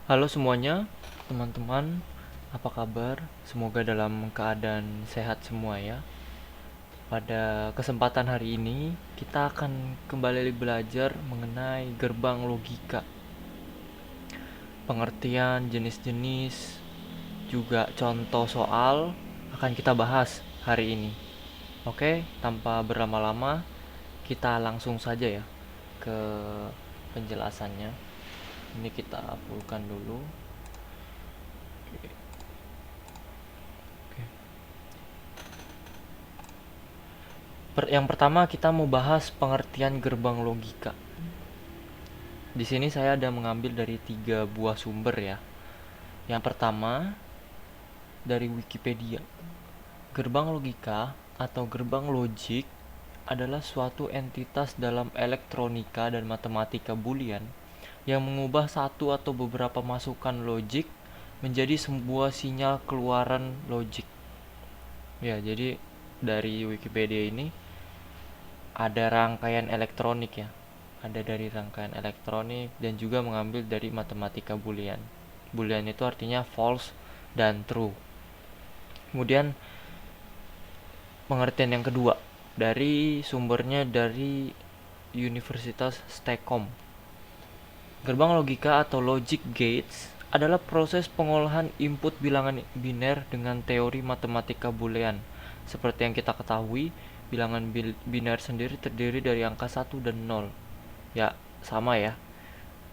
Halo semuanya, teman-teman, apa kabar? Semoga dalam keadaan sehat semua ya. Pada kesempatan hari ini, kita akan kembali belajar mengenai gerbang logika, pengertian jenis-jenis, juga contoh soal akan kita bahas hari ini. Oke, tanpa berlama-lama, kita langsung saja ya ke penjelasannya. Ini kita fullkan dulu. Oke. Oke. Yang pertama kita mau bahas pengertian gerbang logika. Di sini saya ada mengambil dari 3 buah sumber ya. Yang pertama dari Wikipedia. Gerbang logika atau gerbang logik adalah suatu entitas dalam elektronika dan matematika Boolean yang mengubah satu atau beberapa masukan logik menjadi sebuah sinyal keluaran logik. Ya, jadi dari Wikipedia ini ada rangkaian elektronik ya. Ada dari rangkaian elektronik dan juga mengambil dari matematika Boolean. Boolean itu artinya false dan true. Kemudian pengertian yang kedua dari sumbernya dari Universitas Stekom. Gerbang logika atau logic gates adalah proses pengolahan input bilangan biner dengan teori matematika Boolean. Seperti yang kita ketahui, bilangan biner sendiri terdiri dari angka 1 dan 0. Ya, sama ya,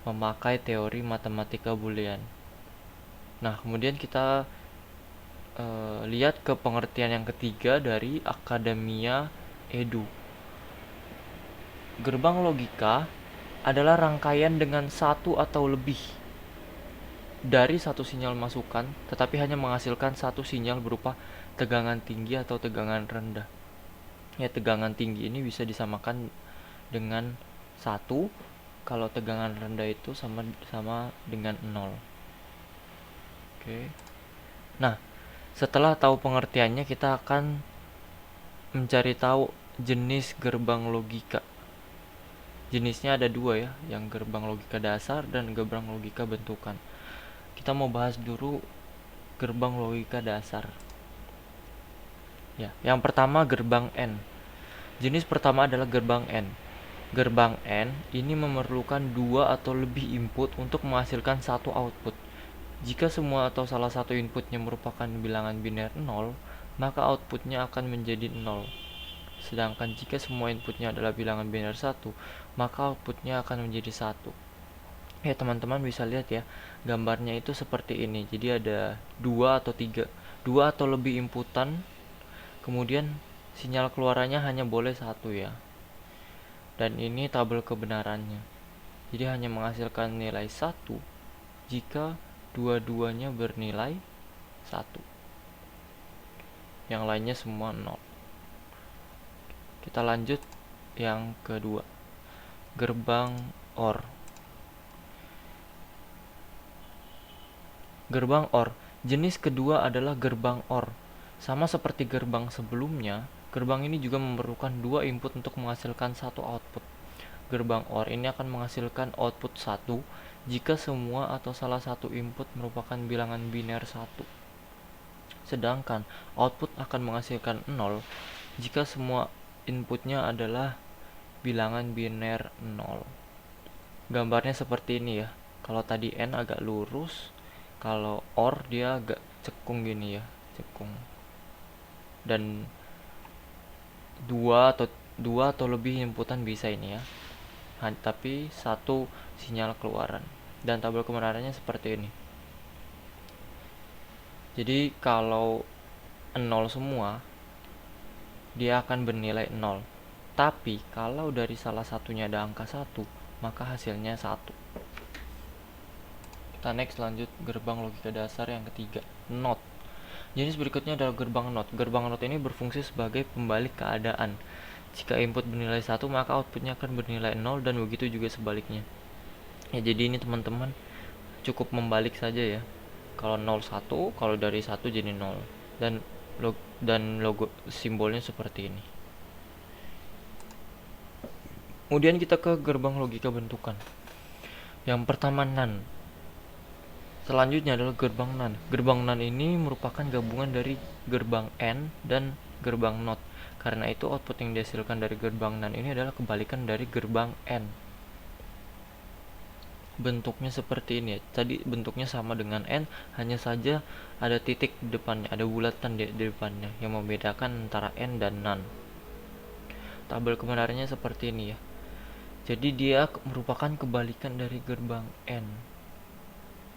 memakai teori matematika Boolean. Nah, kemudian kita lihat ke pengertian yang ketiga dari Akademia Edu. Gerbang logika adalah rangkaian dengan satu atau lebih dari satu sinyal masukan, tetapi hanya menghasilkan satu sinyal berupa tegangan tinggi atau tegangan rendah. Ya, tegangan tinggi ini bisa disamakan dengan satu, kalau tegangan rendah itu sama dengan 0. Oke. Nah, setelah tahu pengertiannya, kita akan mencari tahu jenis gerbang logika. Jenisnya ada dua ya, yang gerbang logika dasar dan gerbang logika bentukan. Kita mau bahas dulu gerbang logika dasar. Ya, yang pertama gerbang N. Jenis pertama adalah gerbang N. Gerbang N ini memerlukan dua atau lebih input untuk menghasilkan satu output. Jika semua atau salah satu inputnya merupakan bilangan biner 0, maka outputnya akan menjadi 0. Sedangkan jika semua inputnya adalah bilangan biner 1, maka outputnya akan menjadi 1. Ya, teman-teman bisa lihat ya, gambarnya itu seperti ini. Jadi ada dua atau lebih inputan, kemudian sinyal keluarannya hanya boleh satu ya. Dan ini tabel kebenarannya. Jadi hanya menghasilkan nilai 1 jika dua-duanya bernilai 1. Yang lainnya semua 0. Kita lanjut yang kedua. Gerbang OR. Gerbang OR. Jenis kedua adalah gerbang OR. Sama seperti gerbang sebelumnya, gerbang ini juga memerlukan dua input untuk menghasilkan satu output. Gerbang OR ini akan menghasilkan output 1 jika semua atau salah satu input merupakan bilangan biner 1. Sedangkan output akan menghasilkan 0 jika semua inputnya adalah bilangan biner 0. Gambarnya seperti ini ya. Kalau tadi N agak lurus, kalau OR dia agak cekung gini ya, cekung. Dan dua atau lebih inputan bisa ini ya. Tapi satu sinyal keluaran. Dan tabel kebenarannya seperti ini. Jadi kalau 0 semua, dia akan bernilai 0. Tapi kalau dari salah satunya ada angka 1, maka hasilnya 1. Kita next lanjut gerbang logika dasar yang ketiga, NOT. Jenis berikutnya adalah gerbang NOT. Gerbang NOT ini berfungsi sebagai pembalik keadaan. Jika input bernilai 1, maka outputnya akan bernilai 0 dan begitu juga sebaliknya. Ya, jadi ini teman-teman cukup membalik saja ya. Kalau 0 1, kalau dari 1 jadi 0. Dan logo simbolnya seperti ini. Kemudian kita ke gerbang logika bentukan. Yang pertama NaN. Selanjutnya adalah gerbang NAND. Gerbang NAND ini merupakan gabungan dari gerbang AND dan gerbang NOT. Karena itu output yang dihasilkan dari gerbang NAND ini adalah kebalikan dari gerbang AND. Bentuknya seperti ini ya. Tadi bentuknya sama dengan AND, hanya saja ada titik di depannya, ada bulatan di depannya yang membedakan antara AND dan NAND. Tabel kebenarannya seperti ini ya. Jadi dia merupakan kebalikan dari gerbang AND.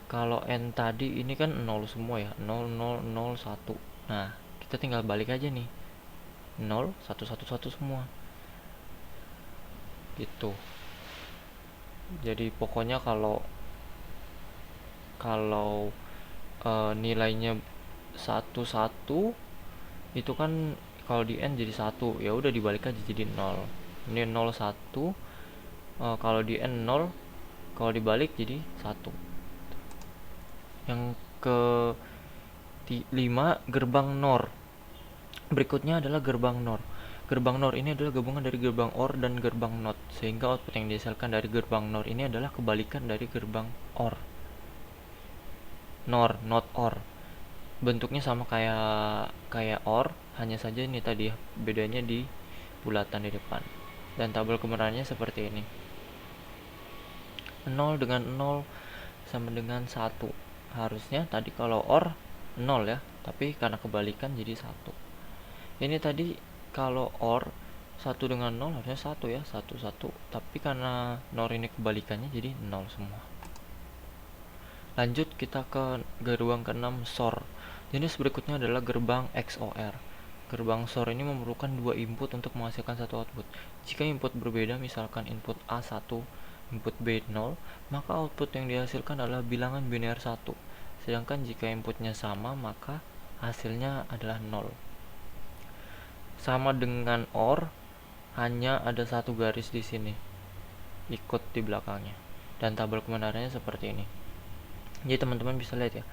Kalau N tadi ini kan 0 semua ya, 0 0 0 1. Nah, kita tinggal balik aja nih. 0 1 1 1 semua. Gitu. Jadi pokoknya kalau kalau nilainya 1 1 itu kan kalau di N jadi 1, ya udah dibalik aja jadi 0. Ini 0 1, kalau di N 0, kalau dibalik jadi 1. Yang ke 5 gerbang NOR. Berikutnya adalah gerbang NOR. Gerbang NOR ini adalah gabungan dari gerbang OR dan gerbang NOT, sehingga output yang dihasilkan dari gerbang NOR ini adalah kebalikan dari gerbang OR. NOR, not OR. Bentuknya sama kayak OR, hanya saja ini tadi ya, bedanya di bulatan di depan. Dan tabel kebenarannya seperti ini. 0 dengan 0 sama dengan 1. Harusnya tadi kalau OR 0 ya, tapi karena kebalikan jadi 1. Ini tadi kalau OR 1 dengan 0 harusnya 1 ya, 1 1, tapi karena NOR ini kebalikannya jadi 0 semua. Lanjut kita ke gerbang ke-6, SOR. Jenis berikutnya adalah gerbang XOR. Gerbang SOR ini memerlukan dua input untuk menghasilkan satu output. Jika input berbeda, misalkan input A1, input B0, maka output yang dihasilkan adalah bilangan biner 1. Sedangkan jika inputnya sama, maka hasilnya adalah 0. Sama dengan OR, hanya ada satu garis di sini ikut di belakangnya. Dan tabel kebenarannya seperti ini. Jadi teman-teman bisa lihat ya,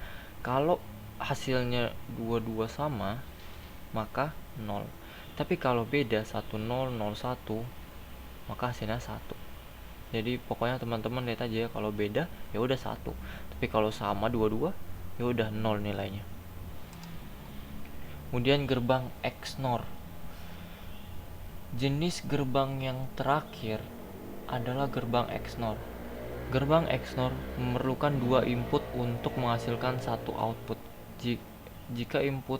kalau hasilnya dua-dua sama, maka 0. Tapi kalau beda 1 0 0 1, maka hasilnya 1. Jadi pokoknya teman-teman lihat aja ya, kalau beda ya udah 1. Tapi kalau sama dua-dua ya udah 0 nilainya. Kemudian gerbang XNOR. Jenis gerbang yang terakhir adalah gerbang XNOR. Gerbang XNOR memerlukan dua input untuk menghasilkan satu output. Jika input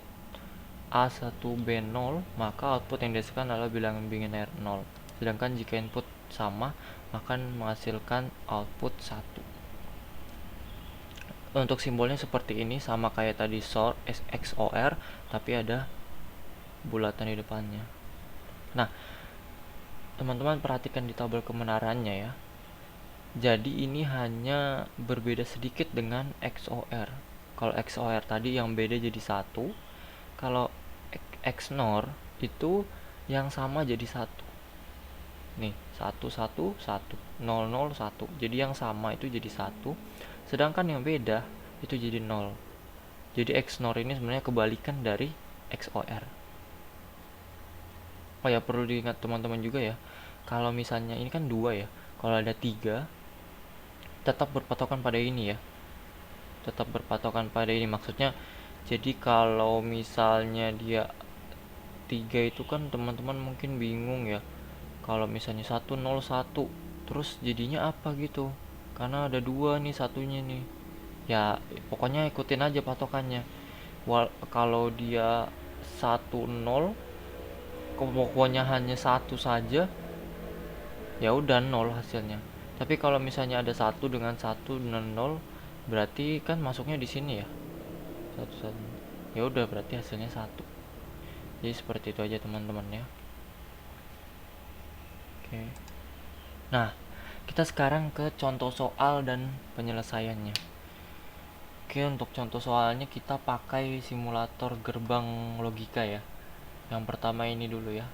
A1 B0, maka output yang dihasilkan adalah bilangan biner 0. Sedangkan jika input sama, maka menghasilkan output 1. Untuk simbolnya seperti ini, sama kayak tadi SOR, XOR, tapi ada bulatan di depannya. Nah, teman-teman perhatikan di tabel kebenarannya ya. Jadi ini hanya berbeda sedikit dengan XOR. Kalau XOR tadi yang beda jadi 1, kalau XNOR itu yang sama jadi 1. Nih, 1 1 1, 0 0 1. Jadi yang sama itu jadi 1, sedangkan yang beda itu jadi 0. Jadi XNOR ini sebenarnya kebalikan dari XOR. Oh ya, perlu diingat teman-teman juga ya, kalau misalnya ini kan 2 ya, kalau ada 3 tetap berpatokan pada ini ya, tetap berpatokan pada ini. Maksudnya jadi kalau misalnya dia 3 itu kan teman-teman mungkin bingung ya, kalau misalnya 1 0 1 terus jadinya apa gitu, karena ada 2 nih satunya nih ya. Pokoknya ikutin aja patokannya. Kalau dia 1 0, pokoknya hanya 1 saja, ya udah 0 hasilnya. Tapi kalau misalnya ada 1 dengan 1 dan 0, berarti kan masuknya di sini ya. 1 1. Ya udah berarti hasilnya 1. Jadi seperti itu aja teman-teman ya. Oke. Nah, kita sekarang ke contoh soal dan penyelesaiannya. Oke, untuk contoh soalnya kita pakai simulator gerbang logika ya. Yang pertama ini dulu ya.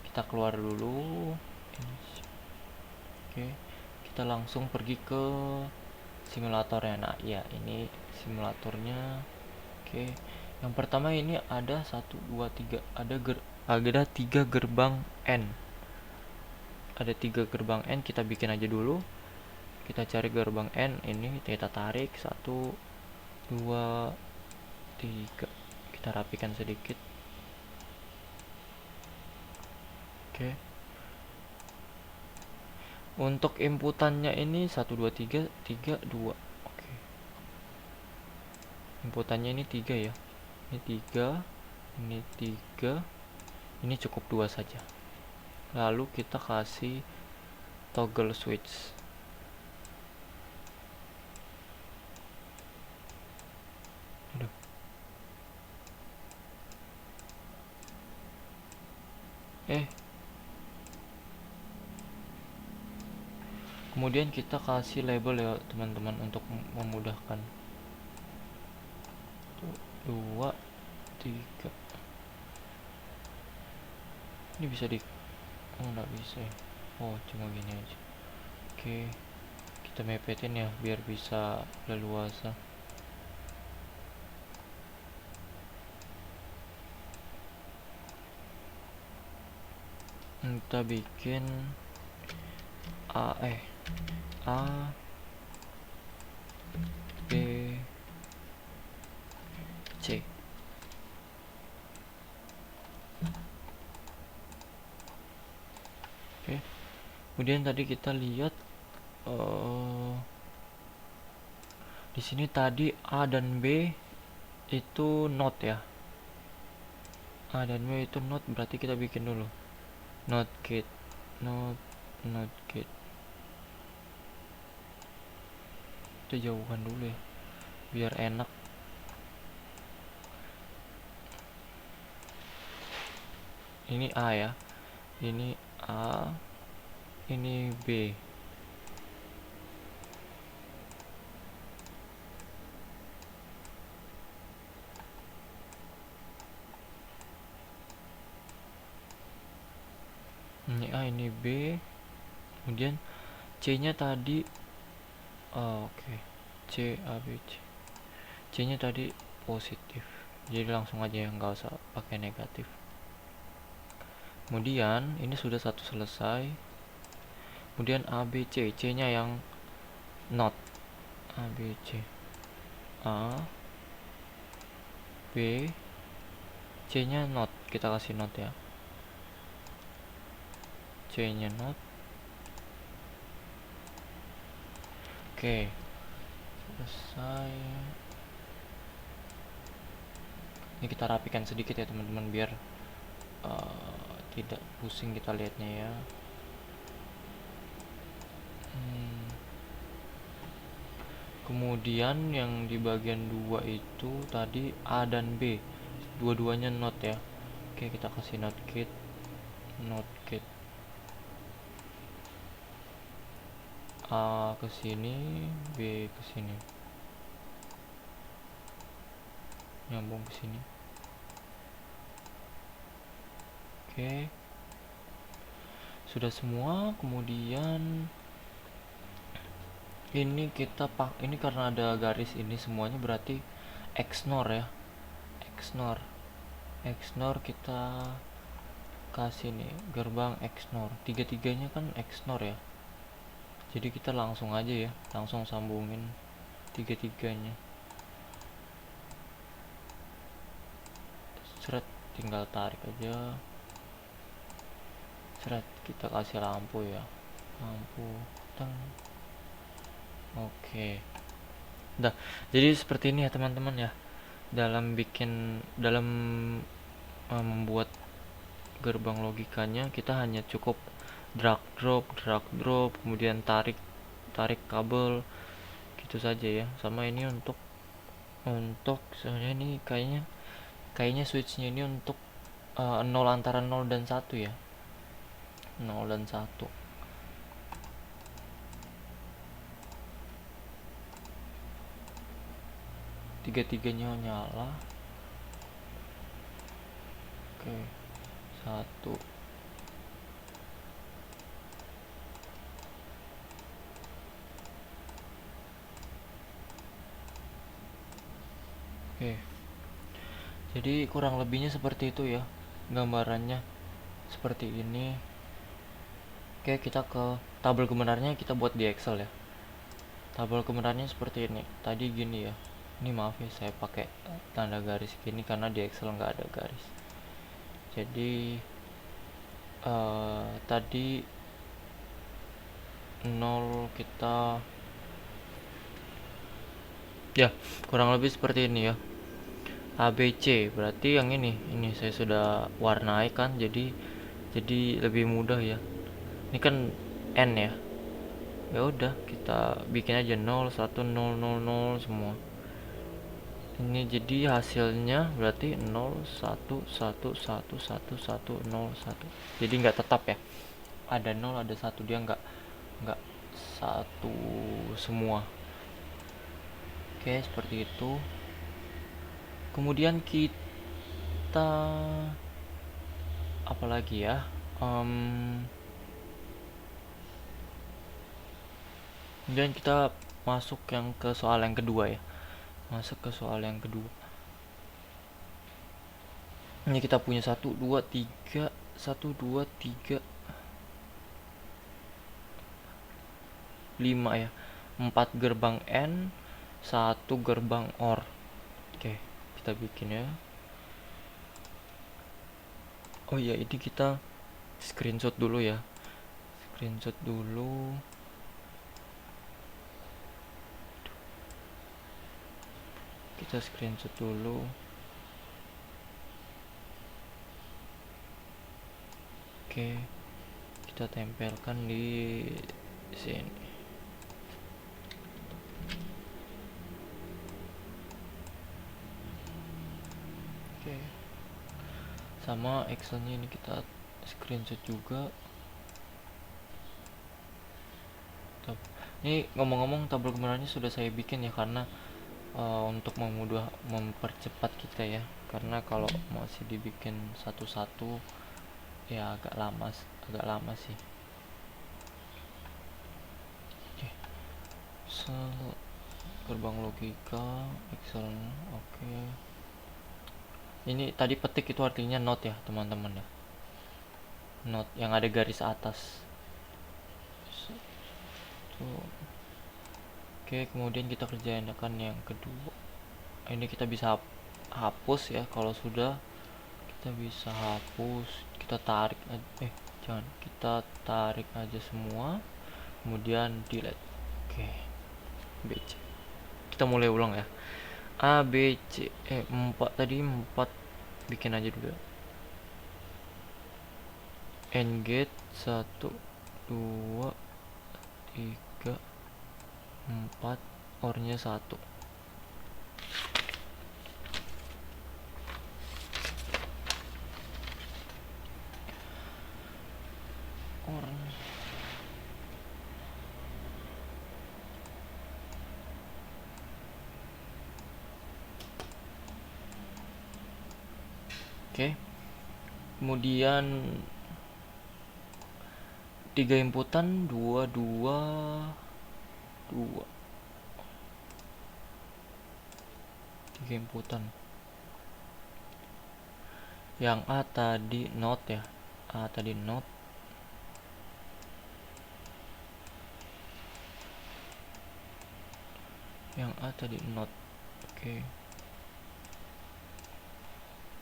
Kita keluar dulu. Oke, kita langsung pergi ke simulatornya. Nah ya, ini simulatornya. Oke, yang pertama ini ada 1 2 3, ada 3 gerbang N. Ada 3 gerbang N, kita bikin aja dulu. Kita cari gerbang N ini, kita tarik 1 2, 3. Kita rapikan sedikit. Oke. Untuk inputannya ini 1 2 3 3 2. Oke. Inputannya ini 3 ya. Ini 3, ini 3. Ini cukup 2 saja. Lalu kita kasih toggle switch. Aduh. Kemudian kita kasih label ya teman-teman untuk memudahkan. 2, 3. Ini bisa di... Oh, nggak bisa ya. Oh, cuma gini aja. Oke. Kita mepetin ya biar bisa leluasa. Kita bikin A B C. Oke. Kemudian tadi kita lihat di sini tadi A dan B itu not ya. A dan B itu not, berarti kita bikin dulu not gate, not gate. Kita jauhkan dulu ya biar enak. Ini A ya, ini A, ini B. Ini A, ini B. Kemudian C nya tadi oke. C, A, B, C. C nya tadi positif, jadi langsung aja ya, nggak usah pakai negatif. Kemudian ini sudah satu selesai. Kemudian A, B, C. C nya yang not. A, B, C. A, B, C nya not. Kita kasih not ya. C nya not. Oke, selesai. Ini kita rapikan sedikit ya teman-teman biar tidak pusing kita lihatnya ya. Kemudian yang di bagian 2 itu tadi A dan B, dua-duanya not ya. Oke, kita kasih not gate, not gate. A ke sini, B ke sini, nyambung ke sini. Oke, sudah semua. Kemudian ini kita ini karena ada garis ini semuanya berarti XNOR ya. XNOR kita kasih nih gerbang XNOR. Tiga-tiganya kan XNOR ya. Jadi kita langsung aja ya, langsung sambungin tiga-tiganya. Seret, tinggal tarik aja. Seret, kita kasih lampu ya. Lampu, teng. Oke. Udah, jadi seperti ini ya teman-teman ya. Dalam membuat gerbang logikanya kita hanya cukup drag drop, kemudian tarik kabel gitu saja ya. Sama ini untuk soalnya ini kayaknya switchnya ini untuk 0 antara 0 dan 1 ya. 0 dan 1. Tiga-tiganya nyala. Oke. 1. Oke. Jadi kurang lebihnya seperti itu ya. Gambarannya seperti ini. Oke, kita ke tabel kebenarannya kita buat di Excel ya. Tabel kebenarannya seperti ini. Tadi gini ya. Ini maaf ya, saya pakai tanda garis gini karena di Excel nggak ada garis. Jadi tadi 0 kita ya kurang lebih seperti ini ya. ABC berarti yang ini saya sudah warnai kan, jadi lebih mudah ya. Ini kan N ya. Ya udah, kita bikin aja 0 1 0 0 0 semua. Ini jadi hasilnya berarti 0 1 1 1 1 1 0 1. Jadi nggak tetap ya. Ada 0 ada 1, dia nggak satu semua. Oke, seperti itu. Kemudian kita apalagi ya? Kemudian kita masuk yang ke soal yang kedua ya. Masuk ke soal yang kedua. Ini kita punya 1 2 3 1 2 3 5 ya. 4 gerbang N, 1 gerbang OR. Oke, kita bikin ya. Oh iya, ini kita screenshot dulu ya. Screenshot dulu. Kita screenshot dulu. Oke, kita tempelkan di sini. Oke, sama Excelnya ini kita screenshot juga. Ini ngomong-ngomong, tabel kebenarannya sudah saya bikin ya, karena untuk mempercepat kita ya, karena kalau masih dibikin satu-satu ya agak lama sih. Oke, gerbang logika Excel. Oke, ini tadi petik itu artinya not ya teman-teman ya, not yang ada garis atas. Oke, kemudian kita kerjain akan yang kedua. Ini kita bisa hapus ya, kalau sudah kita bisa hapus. Kita tarik jangan, kita tarik aja semua, kemudian delete. Oke, BC. Kita mulai ulang ya. A B C 4 tadi 4 bikin aja dulu. N gate 1 2 3 4, OR-nya 1. OR. Oke. Kemudian 3 inputan 2 2 2. 3 inputan. Yang A tadi not ya. A tadi not. Yang A tadi not. Oke.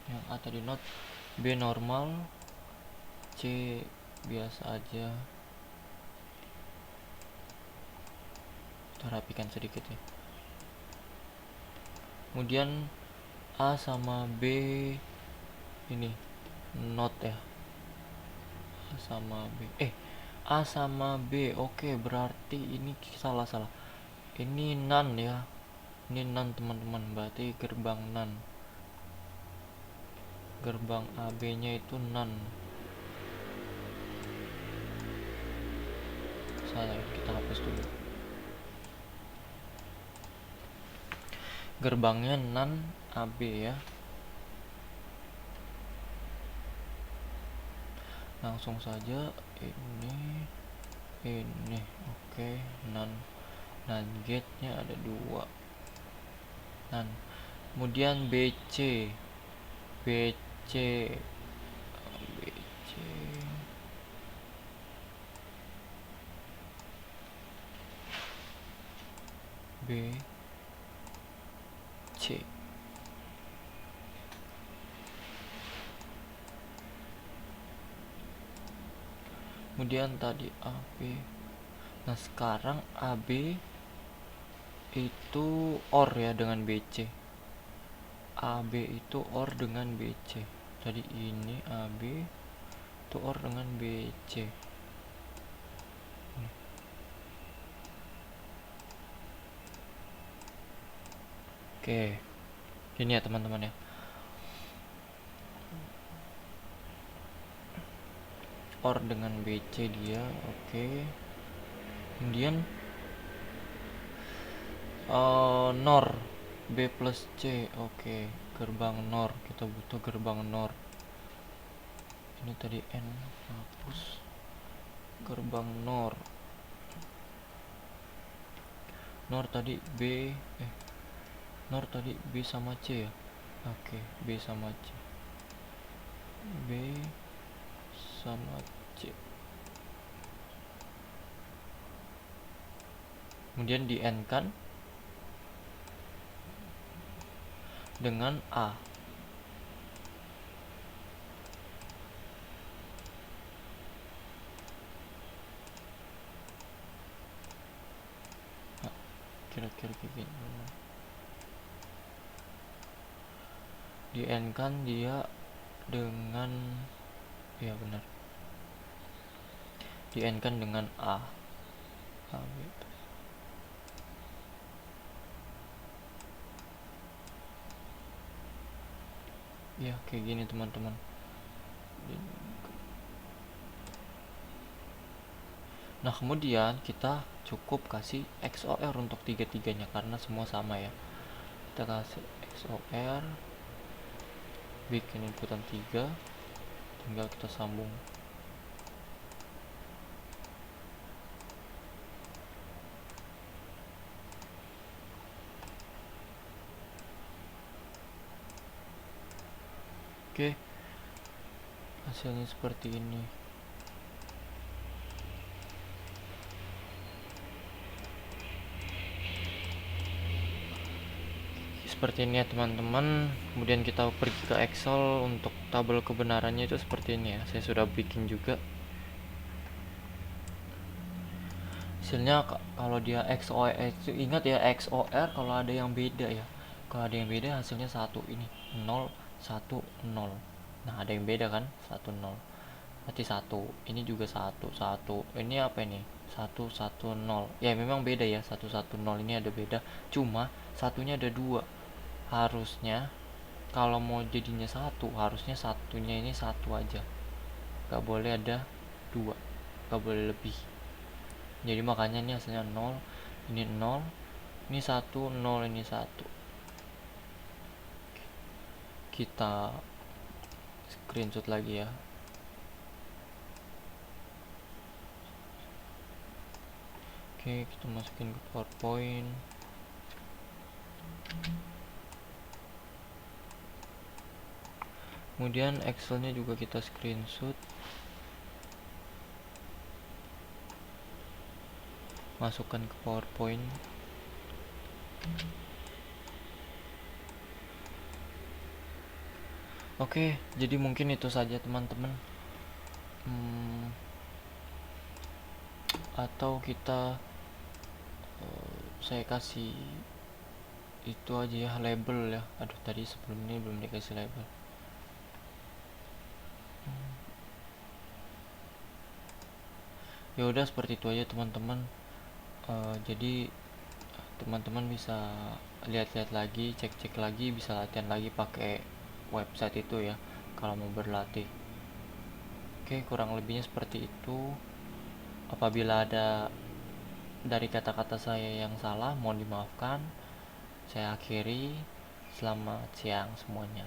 Yang A tadi not. B normal. C biasa aja. Kita rapikan sedikit ya. Kemudian A sama B ini not ya. A sama B. A sama B. Oke, berarti ini salah. Ini NaN ya. Ini NaN teman-teman, berarti gerbang NaN. Gerbang AB-nya itu NaN. Salah, kita hapus dulu. Gerbangnya NaN AB ya. Langsung saja ini. Oke, NaN gate nya ada 2 NaN. Kemudian BC B C. Kemudian tadi AB. Nah, sekarang AB itu OR ya dengan BC. AB itu OR dengan BC. Tadi ini AB itu OR dengan BC. Oke, ini ya teman-teman ya. OR dengan BC dia, oke. Kemudian NOR B plus C, oke. Gerbang NOR, kita butuh gerbang NOR. Ini tadi N, hapus. Gerbang NOR. NOR tadi B, NOR tadi B sama C ya. Oke, B sama C. B sama C. Kemudian di N kan dengan A. Nah, kira-kira kayak gini. Di N kan dia dengan, ya benar, di N kan dengan A. A gitu. Ya kayak gini teman-teman. Nah, kemudian kita cukup kasih XOR untuk tiga-tiganya karena semua sama ya. Kita kasih XOR, bikin inputan 3, tinggal kita sambung. Oke, hasilnya seperti ini. Seperti ini ya teman-teman. Kemudian kita pergi ke Excel untuk tabel kebenarannya itu seperti ini ya. Saya sudah bikin juga. Hasilnya kalau dia XOR itu ingat ya, XOR kalau ada yang beda ya. Kalau ada yang beda hasilnya 1 ini 0 1 0. Nah, ada yang beda kan? 1 0. Berarti 1. Ini juga 1 1. Ini apa ini? 1 1 0. Ya memang beda ya, 1 1 0 ini ada beda. Cuma satunya ada 2. Harusnya kalau mau jadinya 1, harusnya satunya ini 1 aja. Gak boleh ada 2. Gak boleh lebih. Jadi makanya ini hasilnya 0, ini 0, ini 1 0, ini 1. Kita screenshot lagi ya. Oke, kita masukin ke PowerPoint. Kemudian Excelnya juga kita screenshot, masukkan ke PowerPoint. Oke, jadi mungkin itu saja teman-teman. Atau kita saya kasih itu aja ya, label ya. Aduh, tadi sebelum ini belum dikasih label. Ya udah, seperti itu aja teman-teman. Jadi teman-teman bisa lihat-lihat lagi, cek-cek lagi, bisa latihan lagi pakai website itu ya kalau mau berlatih. Oke, kurang lebihnya seperti itu. Apabila ada dari kata-kata saya yang salah, mohon dimaafkan. Saya akhiri. Selamat siang semuanya.